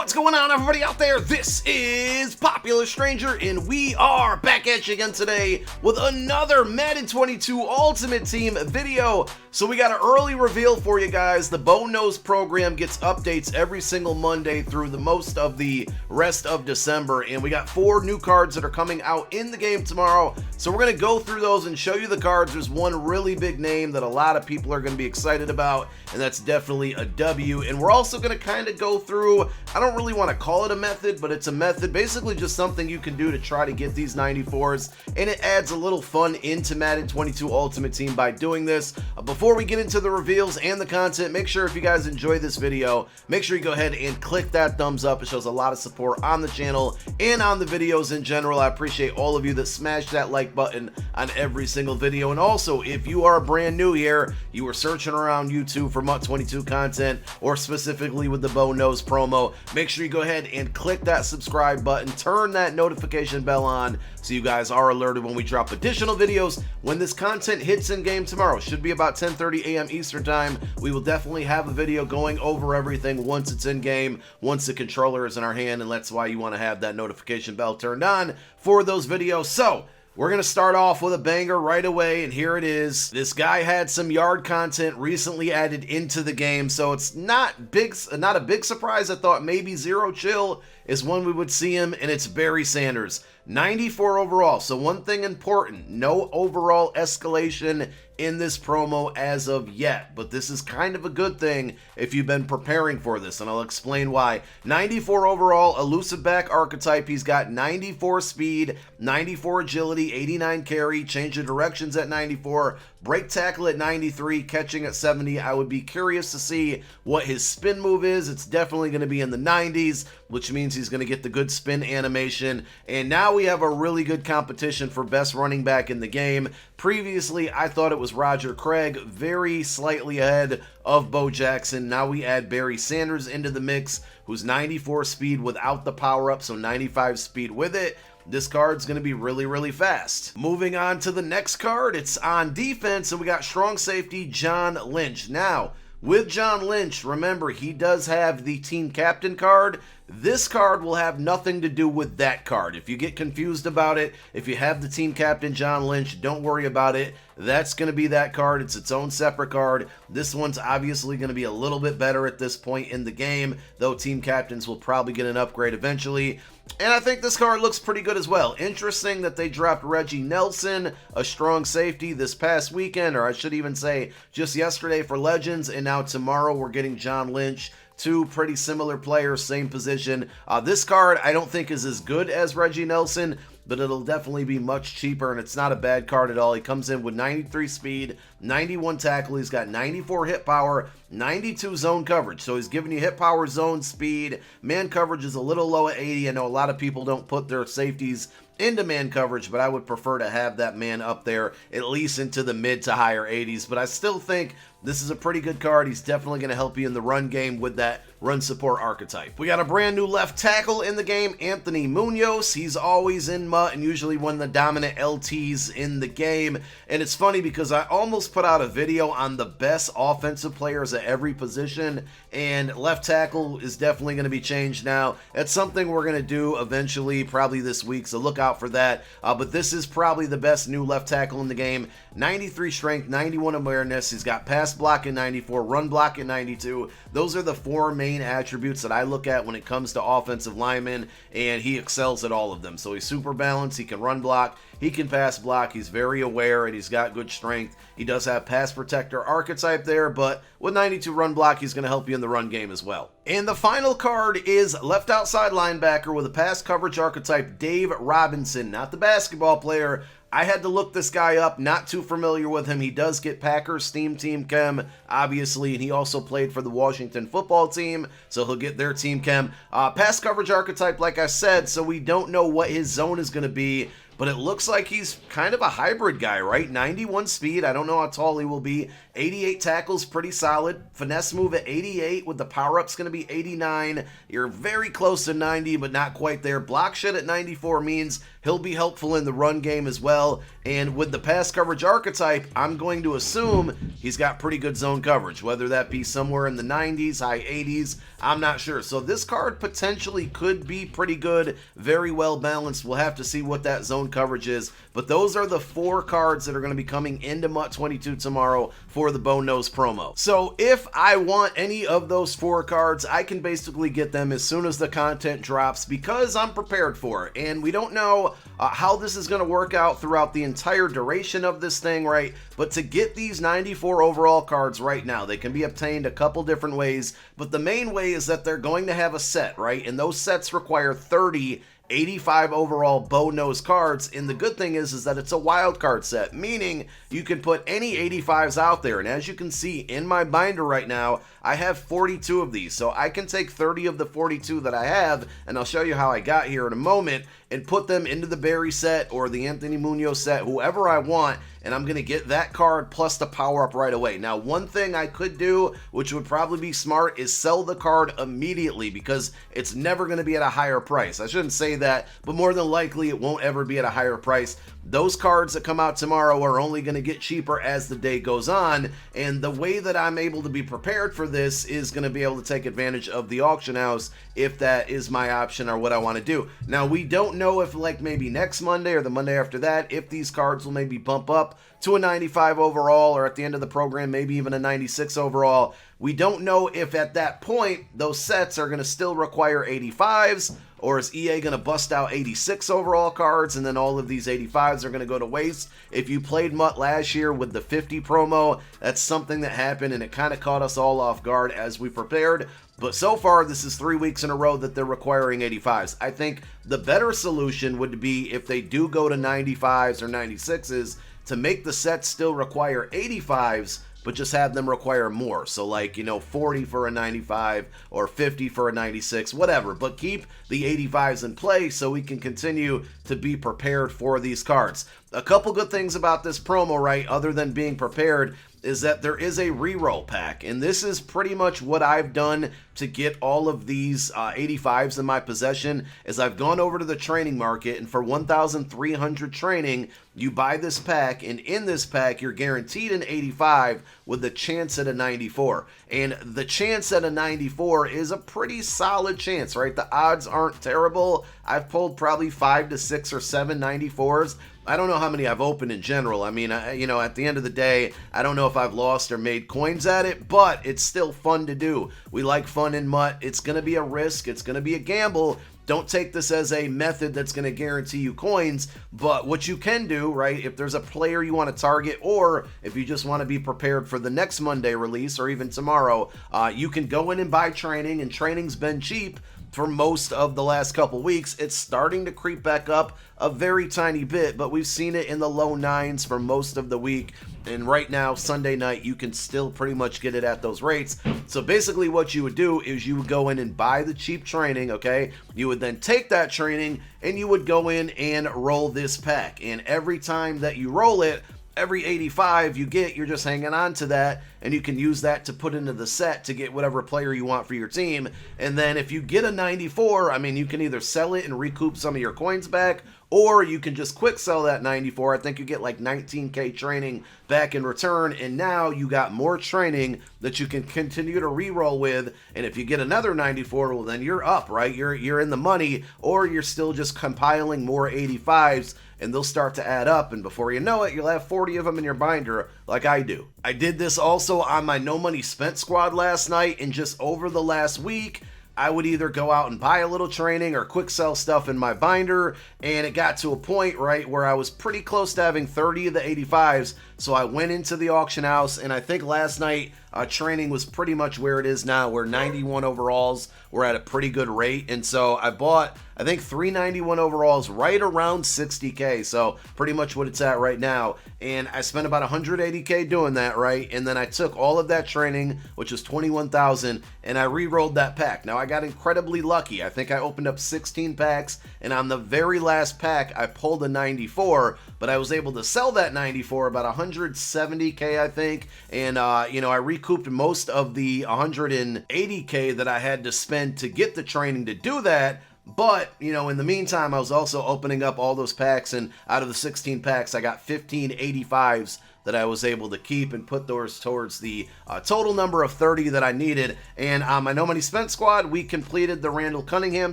What's going on, everybody out there? This is Popular Stranger, and we are back at you again today with another Madden 22 Ultimate Team video. So we got an early reveal for you guys. The Bone Nose program gets updates every single Monday through the most of the rest of December, and we got 4 new cards that are coming out in the game tomorrow. So we're going to go through those and show you the cards. There's one really big name that a lot of people are going to be excited about, and that's definitely a W. And we're also going to kind of go through, I don't really want to call it a method, but it's a method, basically just something you can do to try to get these 94s, and it adds a little fun into Madden 22 Ultimate Team by doing this. Before we get into the reveals and the content, make sure if you guys enjoy this video, make sure you go ahead and click that thumbs up. It shows a lot of support on the channel and on the videos in general. I appreciate all of you that smash that like button on every single video. And also, if you are brand new here, you were searching around YouTube for MUT 22 content, or specifically with the Bone Nose promo, make sure you go ahead and click that subscribe button, turn that notification bell on so you guys are alerted when we drop additional videos. When this content hits in game tomorrow, should be about 10:30 a.m. Eastern time, we will definitely have a video going over everything once it's in game, once the controller is in our hand, and that's why you want to have that notification bell turned on for those videos. So we're going to start off with a banger right away, and here it is. This guy had some yard content recently added into the game, so it's not a big surprise. I thought maybe Zero Chill is when we would see him, and it's Barry Sanders. 94 overall, so one thing important, no overall escalation in this promo as of yet, but this is kind of a good thing if you've been preparing for this, and I'll explain why. 94 overall, elusive back archetype. He's got 94 speed, 94 agility, 89 carry, change of directions at 94, break tackle at 93, catching at 70. I would be curious to see what his spin move is. It's definitely going to be in the 90s, which means he's going to get the good spin animation. And now we have a really good competition for best running back in the game. Previously, I thought it was Roger Craig, very slightly ahead of Bo Jackson. Now we add Barry Sanders into the mix, who's 94 speed without the power-up, so 95 speed with it. This card's going to be really, really fast. Moving on to the next card, it's on defense, and we got strong safety John Lynch. Now, with John Lynch, remember, he does have the team captain card. This card will have nothing to do with that card. If you get confused about it, if you have the team captain John Lynch, don't worry about it. That's going to be that card. It's its own separate card. This one's obviously going to be a little bit better at this point in the game, though team captains will probably get an upgrade eventually. And I think this card looks pretty good as well. Interesting that they dropped Reggie Nelson, a strong safety, this past weekend, or I should even say just yesterday for Legends, and now tomorrow we're getting John Lynch. 2 pretty similar players, same position. This card I don't think is as good as Reggie Nelson, but it'll definitely be much cheaper, and it's not a bad card at all. He comes in with 93 speed, 91 tackle, he's got 94 hit power, 92 zone coverage, so he's giving you hit power, zone speed. Man coverage is a little low at 80. I know a lot of people don't put their safeties into man coverage, but I would prefer to have that man up there at least into the mid to higher 80s, but I still think this is a pretty good card. He's definitely going to help you in the run game with that run support archetype. We got a brand new left tackle in the game, Anthony Munoz. He's always in MUT and usually one of the dominant LTs in the game. And it's funny because I almost put out a video on the best offensive players at every position, and left tackle is definitely going to be changed now. That's something we're going to do eventually, probably this week, so look out for that. But this is probably the best new left tackle in the game. 93 strength, 91 awareness. He's got pass block at 94, run block at 92. Those are the 4 main attributes that I look at when it comes to offensive linemen, and he excels at all of them. So he's super balanced, he can run block, he can pass block, he's very aware, and he's got good strength. He does have pass protector archetype there, but with 92 run block, he's going to help you in the run game as well. And the final card is left outside linebacker with a pass coverage archetype, Dave Robinson, not the basketball player. I had to look this guy up, not too familiar with him. He does get Packers Steam Team Chem, obviously, and he also played for the Washington football team, so he'll get their Team Chem. Pass coverage archetype, like I said, so we don't know what his zone is going to be, but it looks like he's kind of a hybrid guy, right? 91 speed, I don't know how tall he will be. 88 tackles, pretty solid. Finesse move at 88 with the power-up's going to be 89. You're very close to 90, but not quite there. Block shed at 94 means He'll be helpful in the run game as well. And with the pass coverage archetype, I'm going to assume he's got pretty good zone coverage, whether that be somewhere in the 90s, high 80s, I'm not sure. So this card potentially could be pretty good, very well balanced. We'll have to see what that zone coverage is. But those are the 4 cards that are going to be coming into MUT 22 tomorrow for the Bone Nose promo. So if I want any of those 4 cards, I can basically get them as soon as the content drops because I'm prepared for it. And we don't know how this is going to work out throughout the entire duration of this thing, right? But to get these 94 overall cards right now, they can be obtained a couple different ways, but the main way is that they're going to have a set, right? And those sets require 30 85 overall Bone Nose cards, and the good thing is that it's a wild card set, meaning you can put any 85s out there. And as you can see in my binder right now, I have 42 of these, so I can take 30 of the 42 that I have, and I'll show you how I got here in a moment, and put them into the Barry set or the Anthony Munoz set, whoever I want, and I'm going to get that card plus the power-up right away. Now, one thing I could do, which would probably be smart, is sell the card immediately because it's never going to be at a higher price. I shouldn't say that, but more than likely it won't ever be at a higher price. Those cards that come out tomorrow are only going to get cheaper as the day goes on, and the way that I'm able to be prepared for this is going to be able to take advantage of the auction house if that is my option or what I want to do. Now, we don't know if like maybe next Monday or the Monday after that, if these cards will maybe bump up to a 95 overall, or at the end of the program, maybe even a 96 overall. We don't know if at that point, those sets are going to still require 85s, or is EA going to bust out 86 overall cards, and then all of these 85s are going to go to waste? If you played MUT last year with the 50 promo, that's something that happened, and it kind of caught us all off guard as we prepared. But so far, this is 3 weeks in a row that they're requiring 85s. I think the better solution would be if they do go to 95s or 96s, to make the sets still require 85s, but just have them require more. So like, 40 for a 95 or 50 for a 96, whatever. But keep the 85s in play so we can continue to be prepared for these cards. A couple good things about this promo, right, other than being prepared, is that there is a reroll pack, and this is pretty much what I've done to get all of these 85s in my possession. Is I've gone over to the training market, and for 1,300 training, you buy this pack, and in this pack, you're guaranteed an 85 with a chance at a 94. And the chance at a 94 is a pretty solid chance, right? The odds aren't terrible. I've pulled probably 5 to 6 or 7 94s. I don't know how many I've opened in general. I mean, at the end of the day, I don't know if I've lost or made coins at it, but it's still fun to do. We like fun in MUT. It's going to be a risk. It's going to be a gamble. Don't take this as a method that's going to guarantee you coins, but what you can do, right, if there's a player you want to target, or if you just want to be prepared for the next Monday release or even tomorrow, you can go in and buy training, and training's been cheap for most of the last couple weeks. It's starting to creep back up a very tiny bit, but we've seen it in the low 9s for most of the week. And right now, Sunday night, you can still pretty much get it at those rates. So basically what you would do is you would go in and buy the cheap training, okay? You would then take that training and you would go in and roll this pack. And every time that you roll it, every 85 you get, you're just hanging on to that, and you can use that to put into the set to get whatever player you want for your team. And then if you get a 94, I mean, you can either sell it and recoup some of your coins back, or you can just quick sell that 94. I think you get like 19k training back in return, and now you got more training that you can continue to reroll with. And if you get another 94, well, then you're up, right? You're in the money, or you're still just compiling more 85s, and they'll start to add up, and before you know it, you'll have 40 of them in your binder like I do. I did this also on my No Money Spent squad last night, and just over the last week, I would either go out and buy a little training or quick sell stuff in my binder, and it got to a point, right, where I was pretty close to having 30 of the 85s, so I went into the auction house, and I think last night training was pretty much where it is now, where 91 overalls were at a pretty good rate, and so I bought, I think, 391 overalls right around 60k, so pretty much what it's at right now, and I spent about 180k doing that, right, and then I took all of that training, which was 21,000, and I re-rolled that pack. Now, I got incredibly lucky. I think I opened up 16 packs, and on the very last pack, I pulled a 94, but I was able to sell that 94 about 170k, I think, and I recouped most of the 180k that I had to spend to get the training to do that. But, you know, in the meantime, I was also opening up all those packs, and out of the 16 packs, I got 15 85s that I was able to keep and put those towards the total number of 30 that I needed. And my No Money Spent squad, we completed the Randall Cunningham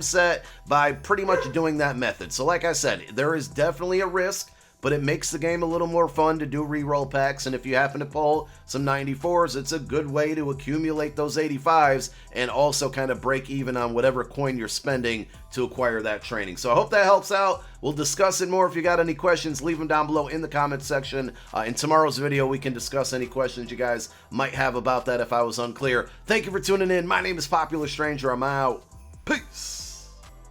set by pretty much doing that method. So like I said, there is definitely a risk, but it makes the game a little more fun to do reroll packs, and if you happen to pull some 94s, it's a good way to accumulate those 85s and also kind of break even on whatever coin you're spending to acquire that training. So I hope that helps out. We'll discuss it more. If you got any questions, leave them down below in the comments section. In tomorrow's video, we can discuss any questions you guys might have about that if I was unclear. Thank you for tuning in. My name is Popular Stranger. I'm out. Peace.